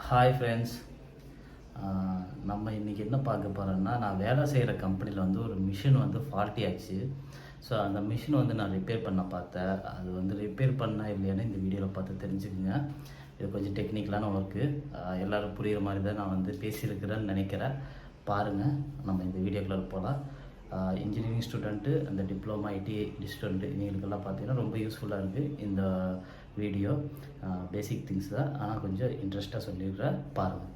Hi friends. நம்ம இன்றைக்கி என்ன பார்க்க போகிறோன்னா, நான் வேலை செய்கிற கம்பெனியில் வந்து ஒரு மிஷின் வந்து ஃபால்ட்டி ஆச்சு. ஸோ அந்த மிஷின் வந்து நான் ரிப்பேர் பண்ண பார்த்தேன். அது வந்து ரிப்பேர் பண்ணால் இல்லையானு இந்த வீடியோவில் பார்த்து தெரிஞ்சுக்குங்க. இது கொஞ்சம் டெக்னிக்கலான ஒர்க்கு. எல்லோரும் புரிகிற மாதிரி தான் நான் வந்து பேசியிருக்கிறேன்னு நினைக்கிறேன். பாருங்கள், நம்ம இந்த வீடியோக்குள்ளே போகலாம். இன்ஜினியரிங் ஸ்டூடெண்ட்டு, அந்த டிப்ளமா ஐடி ஸ்டூடெண்ட்டு இவங்களுக்கெல்லாம் பார்த்தீங்கன்னா ரொம்ப யூஸ்ஃபுல்லாக இருக்குது இந்த வீடியோ. பேசிக் திங்ஸ் தான், ஆனால் கொஞ்சம் இன்ட்ரெஸ்ட்டாக சொல்லிடுறேன், பாருங்கள்.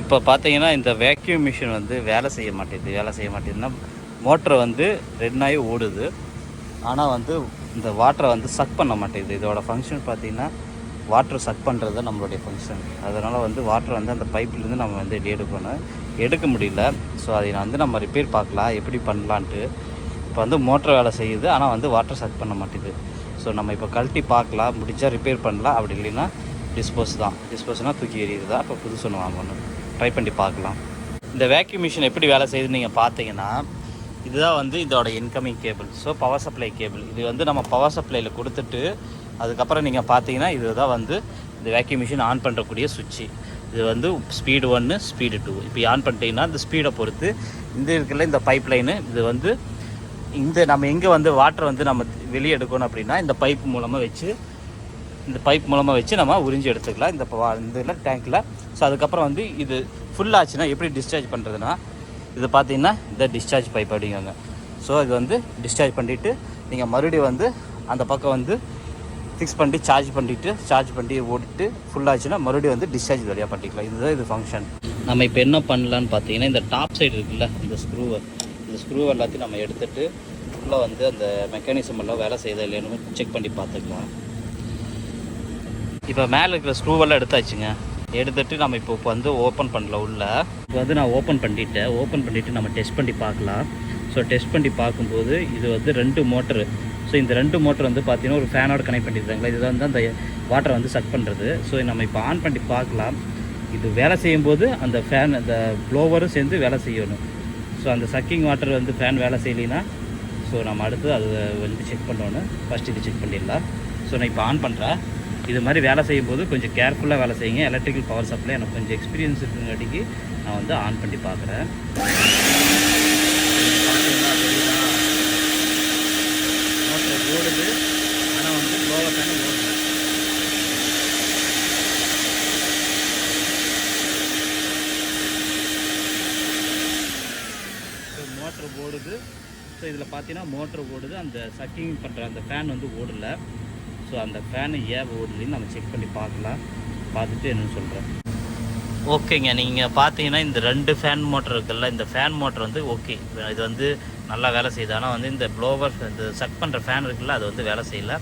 இப்போ பார்த்தீங்கன்னா இந்த வேக்யூம் மிஷின் வந்து வேலை செய்ய மாட்டேதுன்னா மோட்டரை வந்து ரெண்டாயி ஓடுது. ஆனால் வந்து இந்த வாட்டரை வந்து சக் பண்ண மாட்டேங்குது. இதோட ஃபங்க்ஷன் பார்த்தீங்கன்னா வாட்டர் சக் பண்ணுறது தான் நம்மளுடைய ஃபங்க்ஷன். அதனால் வந்து வாட்டர் வந்து அந்த பைப்லேருந்து நம்ம வந்து எடுக்க முடியல. ஸோ அதை வந்து நம்ம ரிப்பேர் பார்க்கலாம், எப்படி பண்ணலான்ட்டு. இப்போ வந்து மோட்டர் வேலை செய்யுது, ஆனால் வந்து வாட்டர் சக் பண்ண மாட்டேங்குது. ஸோ நம்ம இப்போ கழட்டி பார்க்கலாம், முடிஞ்சால் ரிப்பேர் பண்ணலாம். அப்படி இல்லைன்னா டிஸ்போஸ்னால் தூக்கி எறியுது தான். இப்போ புதுசு ஒன்று வாங்கணும், ட்ரை பண்ணி பார்க்கலாம். இந்த வேக்யூம் மிஷின் எப்படி வேலை செய்யுதுன்னு நீங்கள் பார்த்தீங்கன்னா, இதுதான் வந்து இதோட incoming cable. So power supply cable. இது வந்து நம்ம பவர் சப்ளையில் கொடுத்துட்டு அதுக்கப்புறம் நீங்கள் பார்த்தீங்கன்னா இதுதான் வந்து இந்த வேக்யூம் மிஷின் ஆன் பண்ணுறக்கூடிய சுவிட்சு. இது வந்து ஸ்பீடு 1, ஸ்பீடு 2. இப்போ ஆன் பண்ணிட்டீங்கன்னா இந்த ஸ்பீடை பொறுத்து இந்த இருக்குல்ல இந்த பைப் லைனு, இது வந்து இந்த நம்ம எங்கே வந்து வாட்டர் வந்து நம்ம வெளியே எடுக்கணும் அப்படின்னா இந்த பைப் மூலமாக வச்சு நம்ம உறிஞ்சி எடுத்துக்கலாம் இந்த இதில் டேங்க்கில். ஸோ அதுக்கப்புறம் வந்து இது ஃபுல் ஆச்சுன்னா எப்படி டிஸ்சார்ஜ் பண்ணுறதுன்னா, இது பார்த்தீங்கன்னா இந்த டிஸ்சார்ஜ் பைப் அப்படிங்காங்க. ஸோ இது வந்து டிஸ்சார்ஜ் பண்ணிவிட்டு நீங்கள் மறுபடியும் வந்து அந்த பக்கம் வந்து ஃபிக்ஸ் பண்ணி சார்ஜ் பண்ணி ஓடிட்டு ஃபுல்லாச்சுன்னா மறுபடியும் வந்து டிஸ்சார்ஜ் வழியாக பண்ணிக்கலாம். இதுதான் இது ஃபங்க்ஷன். நம்ம இப்போ என்ன பண்ணலான்னு பார்த்தீங்கன்னா, இந்த டாப் சைடு இருக்குல்ல இந்த ஸ்க்ரூ எல்லாத்தையும் நம்ம எடுத்துகிட்டு ஃபுல்லாக வந்து அந்த மெக்கானிசம் எல்லாம் வேலை செய்யுதா இல்லைன்னு செக் பண்ணி பார்த்துக்கலாம். இப்போ மேலே இருக்கிற ஸ்க்ரூவெல்லாம் எடுத்துட்டு நம்ம இப்போ வந்து ஓப்பன் பண்ணல உள்ள. இப்போ வந்து நான் ஓப்பன் பண்ணிவிட்டு நம்ம டெஸ்ட் பண்ணி பார்க்கலாம். ஸோ டெஸ்ட் பண்ணி பார்க்கும்போது இது வந்து 2 மோட்டரு. ஸோ இந்த 2 மோட்டர் வந்து பார்த்தீங்கன்னா ஒரு ஃபேனோட கனெக்ட் பண்ணியிருக்காங்களா, இதுதான் வந்து அந்த வாட்டரை வந்து சக் பண்ணுறது. ஸோ நம்ம இப்போ ஆன் பண்ணி பார்க்கலாம். இது வேலை செய்யும்போது அந்த ஃபேன் அந்த ப்ளோவரும் சேர்ந்து வேலை செய்யணும். ஸோ அந்த சக்கிங் வாட்டர் வந்து ஃபேன் வேலை செய்யலைன்னா ஸோ நம்ம அடுத்து அது வந்து செக் பண்ணணும். ஃபஸ்ட் இது செக் பண்ணிடலாம். ஸோ நான் இப்போ ஆன் பண்ணுறேன். இது மாதிரி வேலை செய்யும்போது கொஞ்சம் கேர்ஃபுல்லாக வேலை செய்யுங்க. எலக்ட்ரிக்கல் பவர் சப்ளை எனக்கு கொஞ்சம் எக்ஸ்பீரியன்ஸ் இருக்குங்காட்டிக்கு நான் வந்து ஆன் பண்ணி பார்க்குறேன். மோட்டர் ஓடுது, ஆனால் வந்து க்ளோவாக ஃபேன் ஓடுது. மோட்டர் ஓடுது. ஸோ இதில் பார்த்தீங்கன்னா மோட்டர் ஓடுது, அந்த சக்கிங் பண்ணுற அந்த ஃபேன் வந்து ஓடலை. ஸோ அந்த ஃபேனு ஏன் ஓடலைன்னு நம்ம செக் பண்ணி பார்த்துட்டு என்னென்னு சொல்கிறேன். ஓகேங்க, நீங்கள் பார்த்தீங்கன்னா இந்த 2 ஃபேன் மோட்டர் இருக்குல்ல, இந்த ஃபேன் மோட்டர் வந்து ஓகே, இது வந்து நல்லா வேலை செய்யுது. ஆனால் வந்து இந்த ப்ளோவர் இந்த சக் பண்ணுற ஃபேன் இருக்குல்ல, அது வந்து வேலை செய்யலை.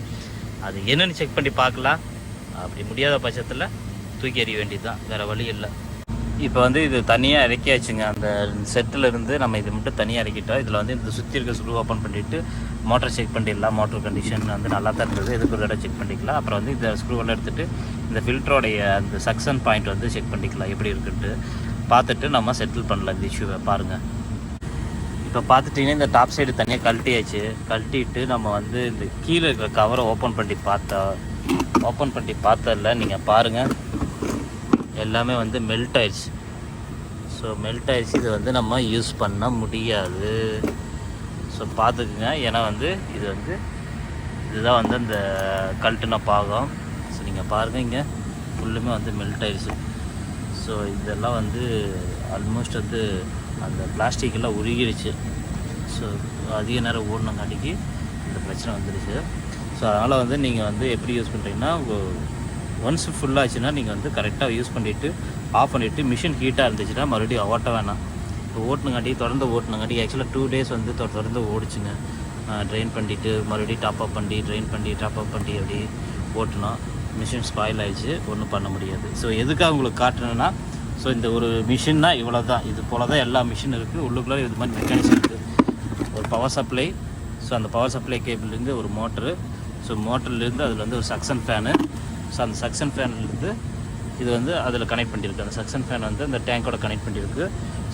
அது என்னென்னு செக் பண்ணி பார்க்கலாம். அப்படி முடியாத பட்சத்தில் தூக்கி எறிய வேண்டியது தான், வேறு வழி இல்லை. இப்போ வந்து இது தனியாக இறக்கியாச்சுங்க. அந்த செட்டில் இருந்து நம்ம இது மட்டும் தனியாக இறக்கிட்டோம். இதில் வந்து இந்த சுற்றி இருக்க ஸ்க்ரூ ஓப்பன் பண்ணிவிட்டு மோட்டர் செக் பண்ணிடலாம். மோட்டர் கண்டிஷன் வந்து நல்லா தான் இருந்தது, எதுக்கு ஒரு தடவை செக் பண்ணிக்கலாம். அப்புறம் வந்து இந்த ஸ்க்ரூவெல்லாம் எடுத்துகிட்டு இந்த ஃபில்டரோடைய அந்த சக்ஷன் பாயிண்ட் வந்து செக் பண்ணிக்கலாம் எப்படி இருக்குன்ட்டு பார்த்துட்டு நம்ம செட்டில் பண்ணலாம் இந்த இஷ்யூவை. பாருங்கள், இப்போ பார்த்துட்டிங்கன்னா இந்த டாப் சைடு தனியாக கழட்டிட்டு நம்ம வந்து இந்த கீழே இருக்கிற கவரை ஓப்பன் பண்ணி பார்த்ததில்ல நீங்கள் பாருங்கள், எல்லாமே வந்து மெல்ட் ஆயிடுச்சு. ஸோ மெல்ட் ஆயிடுச்சு, இது வந்து நம்ம யூஸ் பண்ண முடியாது. ஸோ பார்த்துக்குங்க, ஏன்னா வந்து இதுதான் வந்து அந்த கழட்டின பாகம். ஸோ நீங்கள் பாருங்கள், இங்கே ஃபுல்லுமே வந்து மெல்ட் ஆயிடுச்சு. ஸோ இதெல்லாம் வந்து ஆல்மோஸ்ட் வந்து அந்த பிளாஸ்டிக்கெல்லாம் உருகிடுச்சு. ஸோ அதிக நேரம் ஓடினங்காட்டிக்கு இந்த பிரச்சனை வந்துடுச்சு. ஸோ அதனால் வந்து நீங்கள் வந்து எப்படி யூஸ் பண்ணுறீங்கன்னா, ஒன்ஸ் ஃபுல்லாச்சுன்னா நீங்கள் வந்து கரெக்டாக யூஸ் பண்ணிவிட்டு ஆஃப் பண்ணிவிட்டு மிஷின் ஹீட்டாக இருந்துச்சுன்னா மறுபடியும் ஓட்ட வேணாம். இப்போ தொடர்ந்து ஓட்டினங்காட்டி ஆக்சுவலாக 2 days வந்து தொடர்ந்து ஓடிச்சுங்க. ட்ரெயின் பண்ணிவிட்டு மறுபடியும் டாப்அப் பண்ணி அப்படி ஓட்டினோம். மிஷின் ஸ்பாயில் ஆகிடுச்சு, ஒன்றும் பண்ண முடியாது. ஸோ எதுக்காக உங்களுக்கு காட்டுறேன்னா, ஸோ இந்த ஒரு மிஷின்னா இவ்வளோ தான், இது போல் தான் எல்லா மிஷின் இருக்குது. உள்ளுக்குள்ளே இது மாதிரி மெக்கானிசம் இருக்குது. ஒரு பவர் சப்ளை, ஸோ அந்த பவர் சப்ளை கேபிள்லேருந்து ஒரு மோட்ரு, ஸோ மோட்டர்லேருந்து அதில் வந்து ஒரு சக்ஷன் ஃபேனு. ஸோ அந்த சக்ஷன் ஃபேன்லேருந்து இது வந்து அதில் கனெக்ட் பண்ணியிருக்கு. அந்த சக்ஷன் ஃபேன் வந்து அந்த டேங்கோட கனெக்ட் பண்ணியிருக்கு.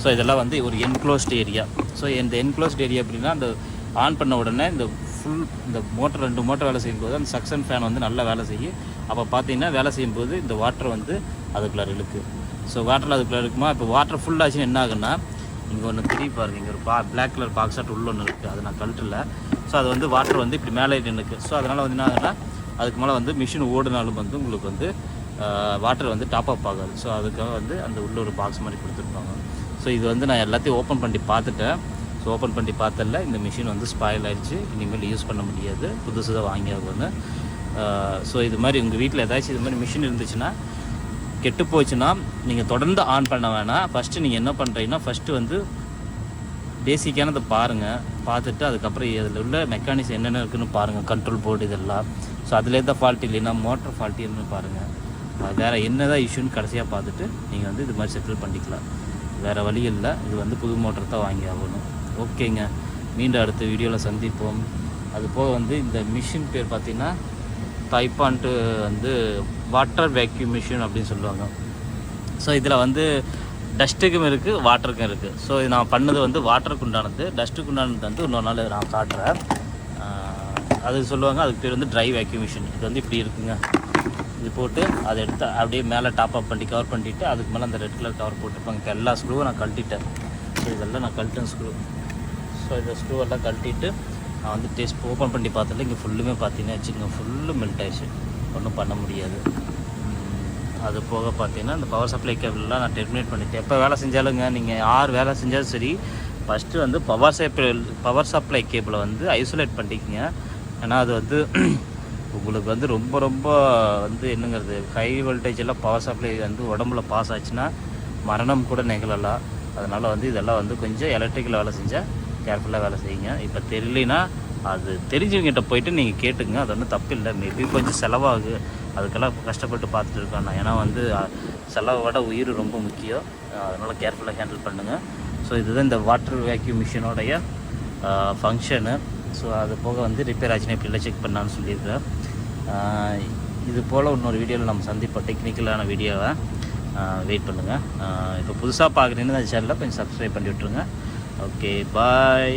ஸோ இதெல்லாம் வந்து ஒரு என்க்ளோஸ்ட் ஏரியா. ஸோ இந்த என்க்ளோஸ்ட் ஏரியா அப்படின்னா அந்த ஆன் பண்ண உடனே இந்த ஃபுல் இந்த மோட்டர் 2 மோட்டர் வேலை செய்யும்போது அந்த சக்ஷன் ஃபேன் வந்து நல்லா வேலை செய்யும். அப்போ பார்த்தீங்கன்னா வேலை செய்யும்போது இந்த வாட்டர் வந்து அதுக்குள்ளே இழுக்கு. ஸோ வாட்டரில் அதுக்குள்ளே இருக்குமா. இப்போ வாட்டர் ஃபுல்லாச்சுன்னு என்ன ஆகுன்னா, இங்கே ஒன்று திரும்பி பாருங்கள், இங்கே ஒரு பிளாக் கலர் பாக்ஸ் ஆட் உள்ள ஒன்று இருக்குது, அது நான் கழட்டில். ஸோ அது வந்து வாட்டர் வந்து இப்படி மேலே நின்றுக்கு. ஸோ அதனால் வந்து என்ன ஆகுன்னா, அதுக்கு மேலே வந்து மிஷின் ஓடினாலும் வந்து உங்களுக்கு வந்து வாட்டர் வந்து டாப் அப் ஆகாது. ஸோ அதுக்காக வந்து அந்த உள்ள ஒரு பாக்ஸ் மாதிரி கொடுத்துருப்பாங்க. ஸோ இது வந்து நான் எல்லாத்தையும் ஓப்பன் பண்ணி பார்த்துட்டேன். ஸோ ஓப்பன் பண்ணி பார்த்தல இந்த மிஷின் வந்து ஸ்பாயில் ஆகிடுச்சு, இனிமேல் யூஸ் பண்ண முடியாது, புதுசு தான் வாங்கி ஆகும்னு. ஸோ இது மாதிரி உங்கள் வீட்டில் ஏதாச்சும் இது மாதிரி மிஷின் இருந்துச்சுன்னா, கெட்டு போச்சுன்னா நீங்கள் தொடர்ந்து ஆன் பண்ண வேணாம். ஃபஸ்ட்டு நீங்கள் என்ன பண்ணுறீங்கன்னா, ஃபஸ்ட்டு வந்து பேசிக்கானதை பாருங்கள். பார்த்துட்டு அதுக்கப்புறம் இதில் உள்ள மெக்கானிக்ஸ் என்னென்ன இருக்குதுன்னு பாருங்கள், கண்ட்ரோல் போர்டு இதெல்லாம். ஸோ அதில் தான் ஃபால்ட் இல்லைன்னா மோட்டர் ஃபால்ட் என்னன்னு பாருங்கள். வேறு என்ன தான் இஷ்யூன்னு கடைசியாக பார்த்துட்டு நீங்கள் வந்து இது மாதிரி செட்டில் பண்ணிக்கலாம். வேறு வழி இல்லை, இது வந்து புது மோட்டர் தான் வாங்கி ஆகணும். ஓகேங்க, மீண்டும் அடுத்த வீடியோவில் சந்திப்போம். அது போக வந்து இந்த மிஷின் பேர் பார்த்திங்கன்னா தைப்பான்ட்டு வந்து வாட்டர் வேக்யூம் மிஷின் அப்படின்னு சொல்லுவாங்க. ஸோ இதில் வந்து டஸ்ட்டுக்கும் இருக்குது, வாட்டருக்கும் இருக்குது. ஸோ இது நான் பண்ணது வந்து வாட்டருக்கு உண்டானது. டஸ்ட்டுக்கு உண்டானது வந்து இன்னொரு நாள் நான் காட்டுறேன். அது சொல்லுவாங்க, அதுக்கு பேர் வந்து ட்ரை வேக்யூம் மிஷின். இது வந்து இப்படி இருக்குங்க. இது போட்டு அதை எடுத்து அப்படியே மேலே டாப் அப் பண்ணி கவர் பண்ணிவிட்டு அதுக்கு மேலே அந்த ரெட் கலர் கவர் போட்டுருப்பாங்க. இப்போ எல்லா ஸ்க்ரூவும் நான் கழட்டிட்டேன். ஸோ இதெல்லாம் நான் கழட்டேன் ஸ்க்ரூ. ஸோ இந்த ஸ்க்ரூவெல்லாம் கழட்டிட்டு நான் வந்து டெஸ்ட் ஓப்பன் பண்ணி பார்த்ததில்ல. இங்கே ஃபுல்லுமே பார்த்தீங்கன்னா வச்சுக்கோங்க, ஃபுல்லு மெல்ட் ஆயிடுச்சு, ஒன்றும் பண்ண முடியாது. அது போக பார்த்தீங்கன்னா இந்த பவர் சப்ளை கேபிள்லாம் நான் டெர்மினேட் பண்ணிட்டேன். எப்போ வேலை செஞ்சாலுங்க, நீங்கள் யார் வேலை செஞ்சாலும் சரி, ஃபஸ்ட்டு வந்து பவர் சப்ளை கேபிளை வந்து ஐசோலேட் பண்ணிக்கங்க. ஏன்னா அது வந்து உங்களுக்கு வந்து ரொம்ப ரொம்ப வந்து என்னங்கிறது, ஹை வோல்டேஜ் எல்லாம் பவர் சப்ளை வந்து உடம்புல பாஸ் ஆச்சுன்னா மரணம் கூட நிகழலாம். அதனால் வந்து இதெல்லாம் வந்து கொஞ்சம் எலக்ட்ரிக்கல் வேலை செஞ்சால் கேர்ஃபுல்லாக வேலை செய்யுங்க. இப்போ தெரியலனா அது தெரிஞ்சவங்ககிட்ட போயிட்டு நீங்கள் கேட்டுங்க, அது ஒன்றும் தப்பு இல்லை. மேபி கொஞ்சம் செலவாகு, அதுக்கெல்லாம் கஷ்டப்பட்டு பார்த்துட்டு இருக்கேன் நான். ஏன்னா வந்து செலவை விட உயிர் ரொம்ப முக்கியம். அதனால் கேர்ஃபுல்லாக ஹேண்டில் பண்ணுங்கள். ஸோ இதுதான் இந்த வாட்டர் வேக்யூம் மிஷினோடைய ஃபங்க்ஷனு. ஸோ அது போக வந்து ரிப்பேர் ஆச்சுன்னா இப்படிலாம் செக் பண்ணான்னு சொல்லியிருக்கேன். இது போல் இன்னொரு வீடியோவில் நம்ம சந்திப்போம், டெக்னிக்கலான வீடியோவை. வெயிட் பண்ணுங்கள். இப்போ புதுசாக பார்க்குறீங்கன்னா அந்த சேனலில் கொஞ்சம் சப்ஸ்கிரைப் பண்ணி விட்ருங்க. ஓகே, பாய்.